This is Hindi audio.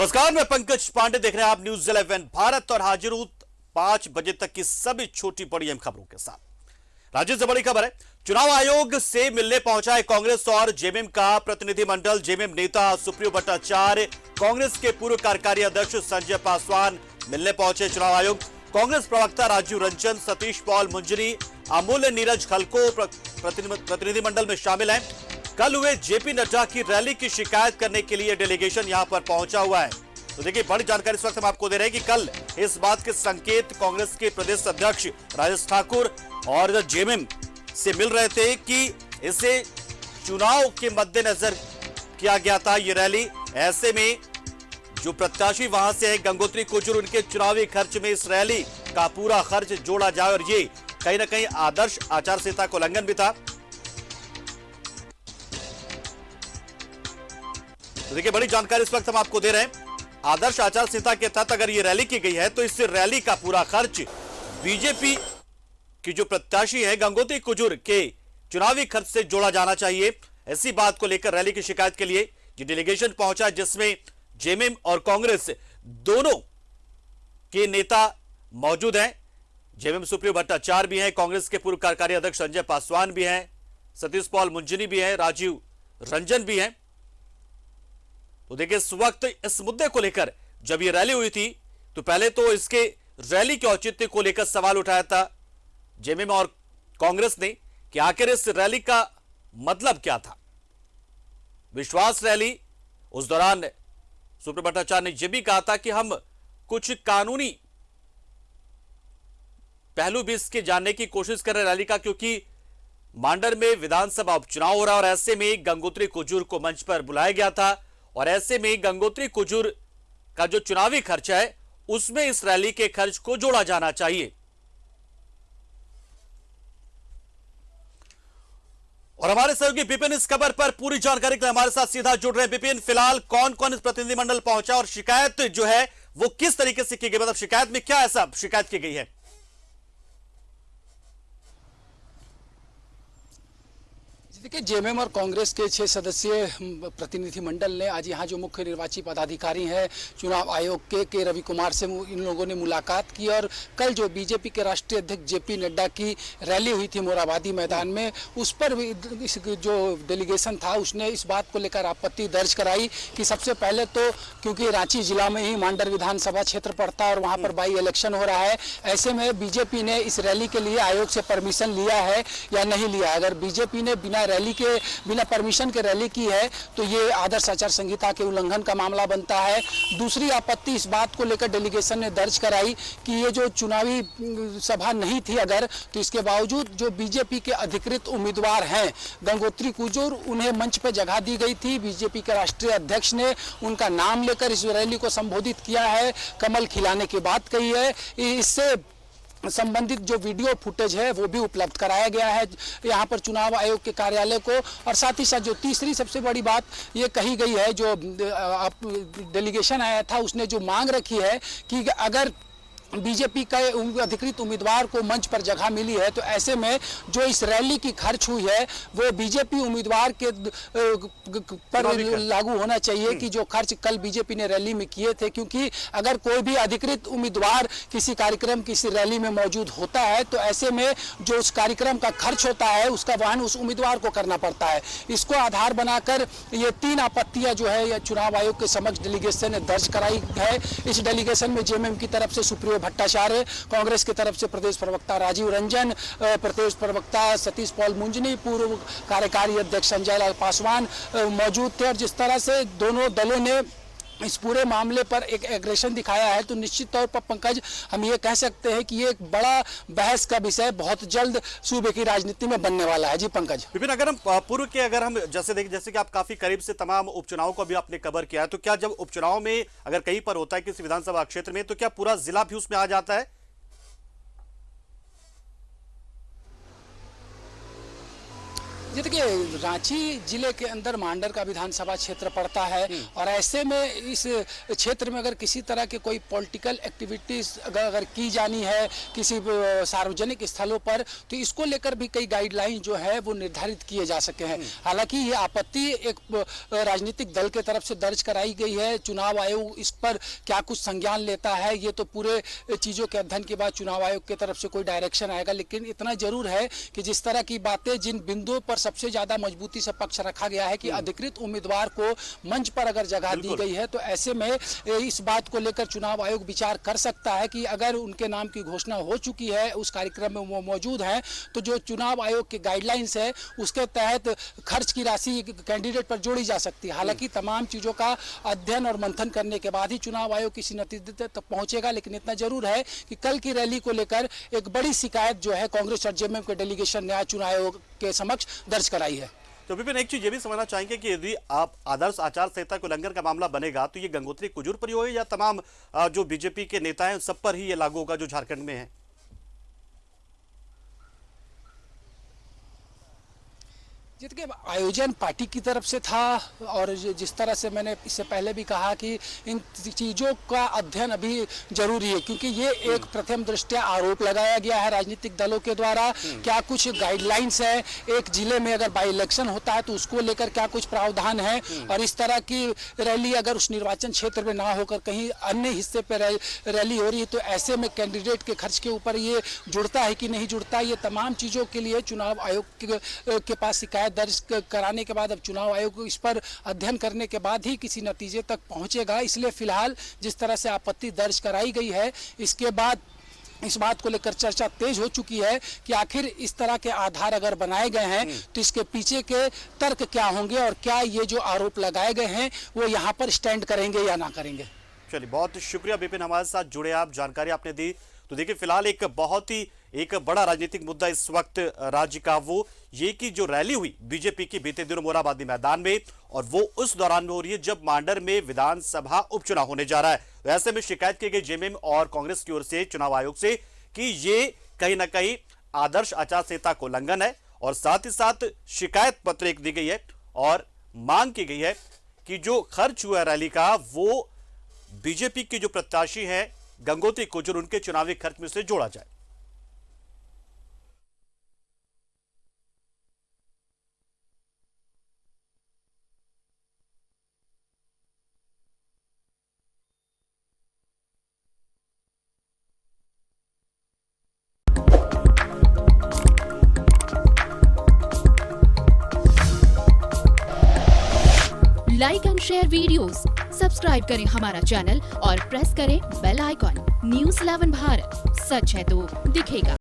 नमस्कार, मैं पंकज पांडे, देख रहे हैं आप न्यूज़ 11 भारत और हाजिर हूं 5 बजे तक की सभी छोटी बड़ी अहम खबरों के साथ। राज्य से बड़ी खबर है, चुनाव आयोग से मिलने पहुंचा है कांग्रेस और जेएमएम का प्रतिनिधिमंडल। जेएमएम नेता सुप्रियो भट्टाचार्य, कांग्रेस के पूर्व कार्यकारी अध्यक्ष संजय पासवान मिलने पहुंचे चुनाव आयोग। कांग्रेस प्रवक्ता राजीव रंजन, सतीश पॉल मुंजनी, अमूल्य नीरज खलको प्रतिनिधिमंडल में शामिल हैं। कल हुए जेपी नड्डा की रैली की शिकायत करने के लिए डेलीगेशन यहां पर पहुंचा हुआ है। तो देखिए, बड़ी जानकारी इस वक्त हम आपको दे रहे हैं कि कल इस बात के संकेत कांग्रेस के प्रदेश अध्यक्ष राजेश ठाकुर और जेएमएम से मिल रहे थे कि इसे चुनाव के मद्देनजर किया गया था ये रैली। ऐसे में जो प्रत्याशी वहां से है गंगोत्री कुजूर, उनके चुनावी खर्च में इस रैली का पूरा खर्च जोड़ा जाए और ये कहीं ना कहीं आदर्श आचार संहिता का उल्लंघन भी था। तो देखिए, बड़ी जानकारी इस वक्त हम आपको दे रहे हैं। आदर्श आचार संहिता के तहत अगर ये रैली की गई है तो इस रैली का पूरा खर्च बीजेपी की जो प्रत्याशी है गंगोत्री कुजूर के चुनावी खर्च से जोड़ा जाना चाहिए। ऐसी बात को लेकर रैली की शिकायत के लिए ये डेलीगेशन पहुंचा, जिसमें जेएमएम और कांग्रेस दोनों के नेता मौजूद हैं। जेएमएम सुप्रियो भट्टाचार्य भी हैं, कांग्रेस के पूर्व कार्यकारी अध्यक्ष संजय पासवान भी हैं, सतीश पॉल मुंजनी भी हैं, राजीव रंजन भी हैं। तो देखिए, इस वक्त इस मुद्दे को लेकर जब ये रैली हुई थी तो पहले तो इसके रैली के औचित्य को लेकर सवाल उठाया था जेएमएम और कांग्रेस ने कि आखिर इस रैली का मतलब क्या था। विश्वास रैली, उस दौरान सुप्रियो भट्टाचार्य ने यह भी कहा था कि हम कुछ कानूनी पहलू भी इसके जानने की कोशिश कर रहे रैली का, क्योंकि मांडर में विधानसभा उपचुनाव हो रहा और ऐसे में गंगोत्री कुजूर को मंच पर बुलाया गया था और ऐसे में गंगोत्री कुजूर का जो चुनावी खर्च है उसमें इस रैली के खर्च को जोड़ा जाना चाहिए। और हमारे सहयोगी विपिन इस खबर पर पूरी जानकारी के लिए हमारे साथ सीधा जुड़ रहे हैं। विपिन, फिलहाल कौन कौन इस प्रतिनिधिमंडल पहुंचा और शिकायत जो है वो किस तरीके से की गई, मतलब शिकायत में क्या ऐसा शिकायत की गई है? देखिए, जेएमएम और कांग्रेस के 6 सदस्यीय प्रतिनिधिमंडल ने आज यहाँ जो मुख्य निर्वाची पदाधिकारी हैं चुनाव आयोग के रवि कुमार से इन लोगों ने मुलाकात की और कल जो बीजेपी के राष्ट्रीय अध्यक्ष जेपी नड्डा की रैली हुई थी मोराबादी मैदान में, उस पर जो डेलीगेशन था उसने इस बात को लेकर आपत्ति दर्ज कराई कि सबसे पहले तो क्योंकि रांची जिला में ही मांडर विधानसभा क्षेत्र पड़ता है और वहाँ पर बाई इलेक्शन हो रहा है, ऐसे में बीजेपी ने इस रैली के लिए आयोग से परमिशन लिया है या नहीं लिया। अगर बीजेपी ने बिना परमिशन के रैली की है तो ये आदर्श आचार संहिता के उल्लंघन का मामला बनता है। दूसरी आपत्ति इस बात को लेकर डेलीगेशन ने दर्ज कराई कि ये जो चुनावी सभा नहीं थी अगर, तो इसके बावजूद जो बीजेपी के अधिकृत उम्मीदवार हैं गंगोत्री कुजूर, उन्हें मंच पर जगह दी गई थी। बीजेपी के राष्ट्रीय अध्यक्ष ने उनका नाम लेकर इस रैली को संबोधित किया है, कमल खिलाने की बात कही है। इससे संबंधित जो वीडियो फुटेज है वो भी उपलब्ध कराया गया है यहाँ पर चुनाव आयोग के कार्यालय को। और साथ ही साथ जो तीसरी सबसे बड़ी बात ये कही गई है, जो डेलीगेशन आया था उसने जो मांग रखी है कि अगर बीजेपी का अधिकृत उम्मीदवार को मंच पर जगह मिली है तो ऐसे में जो इस रैली की खर्च हुई है वो बीजेपी उम्मीदवार के पर लागू होना चाहिए कि जो खर्च कल बीजेपी ने रैली में किए थे, क्योंकि अगर कोई भी अधिकृत उम्मीदवार किसी कार्यक्रम किसी रैली में मौजूद होता है तो ऐसे में जो उस कार्यक्रम का खर्च होता है उसका वहन उस उम्मीदवार को करना पड़ता है। इसको आधार बनाकर ये 3 आपत्तियां जो है चुनाव आयोग के समक्ष डेलीगेशन ने दर्ज कराई है। इस डेलीगेशन में जेएमएम की तरफ से सुप्रियो भट्टाचार्य, कांग्रेस की तरफ से प्रदेश प्रवक्ता राजीव रंजन, प्रदेश प्रवक्ता सतीश पॉल मुंजनी, पूर्व कार्यकारी अध्यक्ष संजय पासवान मौजूद थे। और जिस तरह से दोनों दलों ने इस पूरे मामले पर एक एग्रेशन दिखाया है तो निश्चित तौर पर पंकज हम ये कह सकते हैं कि ये एक बड़ा बहस का विषय बहुत जल्द सूबे की राजनीति में बनने वाला है। जी पंकज। विपिन, अगर हम पूर्व के अगर हम जैसे कि आप काफी करीब से तमाम उपचुनाव को भी आपने कवर किया है, तो क्या जब उपचुनाव में अगर कहीं पर होता है किसी विधानसभा क्षेत्र में तो क्या पूरा जिला भी उसमें आ जाता है? ये देखिए, रांची जिले के अंदर मांडर का विधानसभा क्षेत्र पड़ता है और ऐसे में इस क्षेत्र में अगर किसी तरह के कोई पॉलिटिकल एक्टिविटीज अगर की जानी है किसी सार्वजनिक स्थलों पर, तो इसको लेकर भी कई गाइडलाइन जो है वो निर्धारित किए जा सके हैं। हालांकि ये आपत्ति एक राजनीतिक दल के तरफ से दर्ज कराई गई है। चुनाव आयोग इस पर क्या कुछ संज्ञान लेता है, ये तो पूरे चीज़ों के अध्ययन के बाद चुनाव आयोग की तरफ से कोई डायरेक्शन आएगा। लेकिन इतना जरूर है कि जिस तरह की बातें, जिन बिंदुओं पर सबसे ज्यादा मजबूती से पक्ष रखा गया है कि अधिकृत उम्मीदवार को मंच पर अगर जगह दी गई है, तो ऐसे में इस बात को लेकर चुनाव आयोग विचार कर सकता है कि अगर उनके नाम की घोषणा हो चुकी है, उस कार्यक्रम में वो मौजूद हैं, तो जो चुनाव आयोग की गाइडलाइंस है उसके तहत खर्च की राशि कैंडिडेट पर जोड़ी जा सकती है। हालांकि तमाम चीजों का अध्ययन और मंथन करने के बाद ही चुनाव आयोग किसी नतीजे तक पहुंचेगा। लेकिन इतना जरूर है कि कल की रैली को लेकर एक बड़ी शिकायत जो है कांग्रेस और जेएमएम के डेलीगेशन ने चुनाव आयोग के समक्ष दर्ज कराई है। तो विपिन, एक चीज ये भी समझना चाहेंगे कि यदि आप आदर्श आचार संहिता को उल्लंघन का मामला बनेगा तो ये गंगोत्री कुजूर पर ही होगा या तमाम जो बीजेपी के नेता हैं सब पर ही ये लागू होगा जो झारखंड में है? देखिए, आयोजन पार्टी की तरफ से था और जिस तरह से मैंने इससे पहले भी कहा कि इन चीज़ों का अध्ययन अभी जरूरी है, क्योंकि ये एक प्रथम दृष्टया आरोप लगाया गया है राजनीतिक दलों के द्वारा। क्या कुछ गाइडलाइंस है, एक जिले में अगर बाई इलेक्शन होता है तो उसको लेकर क्या कुछ प्रावधान है, और इस तरह की रैली अगर उस निर्वाचन क्षेत्र में ना होकर कहीं अन्य हिस्से पर रैली हो रही है तो ऐसे में कैंडिडेट के खर्च के ऊपर ये जुड़ता है कि नहीं जुड़ता। ये तमाम चीज़ों के लिए चुनाव आयोग के पास शिकायत दर्ज कराने के बाद अब चुनाव आयोग इस पर अध्ययन करने के बाद ही किसी नतीजे तक पहुंचेगा। इसलिए फिलहाल जिस तरह से आपत्ति दर्ज कराई गई है, इसके बाद इस बात को लेकर चर्चा तेज हो चुकी है कि आखिर इस तरह के आधार अगर बनाए गए हैं तो इसके पीछे के तर्क क्या होंगे और क्या ये जो आरोप लगाए गए हैं वो यहाँ पर स्टैंड करेंगे या ना करेंगे। चलिए, बहुत शुक्रिया विपिन, हमारे साथ जुड़े आप, जानकारी आपने दी। तो देखिए, फिलहाल एक बहुत ही एक बड़ा राजनीतिक मुद्दा इस वक्त राज्य का वो ये कि जो रैली हुई बीजेपी की बीते दिनों मोरहाबादी मैदान में, और वो उस दौरान में हो रही है जब मांडर में विधानसभा उपचुनाव होने जा रहा है। तो ऐसे में शिकायत की गई जेएमएम और कांग्रेस की ओर से चुनाव आयोग से कि ये कहीं ना कहीं आदर्श आचार संहिता को उल्लंघन है, और साथ ही साथ शिकायत पत्र एक दी गई है और मांग की गई है कि जो खर्च हुआ रैली का वो बीजेपी के जो प्रत्याशी हैं गंगोत्री कुजूर, उनके चुनावी खर्च में से जोड़ा जाए। Like and share videos, subscribe करें हमारा चैनल और प्रेस करें बेल आइकॉन। न्यूज़ 11 भारत, सच है तो दिखेगा।